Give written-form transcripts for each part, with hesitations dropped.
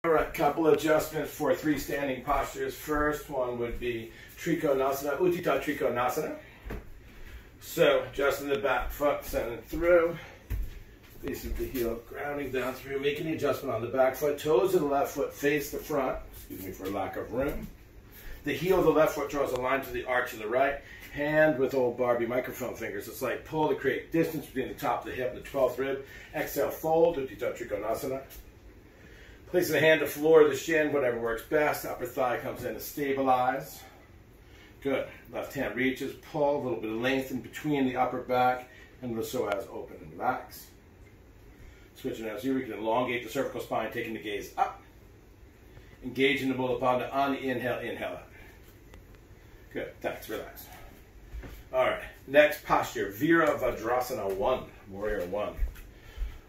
All right, couple adjustments for three standing postures. First one would be Trikonasana, Uttita Trikonasana. So, adjusting the back foot, sending through, facing the heel, grounding down through, making the adjustment on the back foot. Toes of the left foot face the front, excuse me for lack of room. The heel of the left foot draws a line to the arch of the right. Hand with old Barbie microphone fingers. It's like pull to create distance between the top of the hip and the 12th rib. Exhale, fold, Uttita Trikonasana. Placing the hand to floor, the shin, whatever works best. Upper thigh comes in to stabilize. Good. Left hand reaches, pull, a little bit of length in between the upper back and the psoas open and relax. Switching as you can elongate the cervical spine, taking the gaze up. Engaging the Mula Bandha on the inhale, inhale up. Good. Thanks. Relax. All right. Next posture, Virabhadrasana 1, Warrior 1.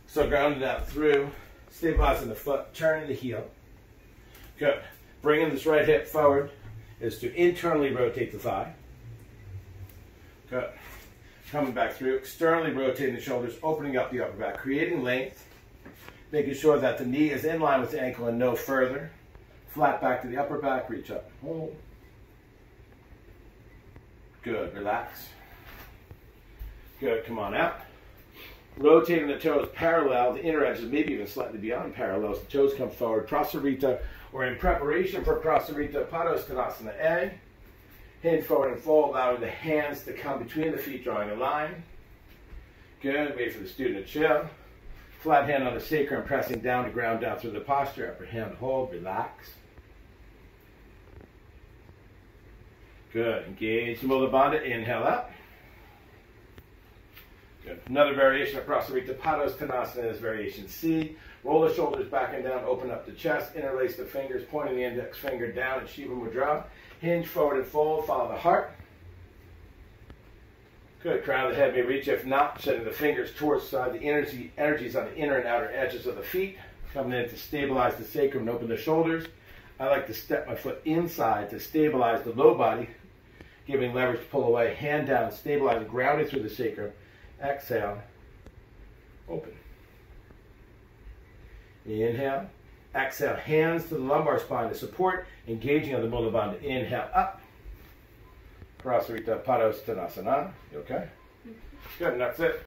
So grounding out through. Stabilizing the foot, turning the heel. Good. Bringing this right hip forward is to internally rotate the thigh. Good. Coming back through, externally rotating the shoulders, opening up the upper back, creating length, making sure that the knee is in line with the ankle and no further. Flat back to the upper back, reach up, hold. Good, relax. Good, come on out. Rotating the toes parallel, the inner edges maybe even slightly beyond parallel as the toes come forward. Prasarita, or in preparation for Prasarita, Padottanasana A. Hinge forward and fold, allowing the hands to come between the feet, drawing a line. Good, wait for the student to chill. Flat hand on the sacrum, pressing down to ground down through the posture. Upper hand hold, relax. Good, engage Mula Bandha, inhale up. Good. Another variation of Prasarita Padottanasana is variation C. Roll the shoulders back and down, open up the chest, interlace the fingers, pointing the index finger down at Shiva Mudra. Hinge forward and fold, follow the heart. Good. Crown of the head may reach. If not, setting the fingers towards side. The energies on the inner and outer edges of the feet. Coming in to stabilize the sacrum and open the shoulders. I like to step my foot inside to stabilize the low body, giving leverage to pull away. Hand down, stabilize, grounding through the sacrum. Exhale, open. Inhale, exhale, hands to the lumbar spine to support, engaging on the Mula Bandha. Inhale, up. Prasarita Padottanasana. You okay? Good, and that's it.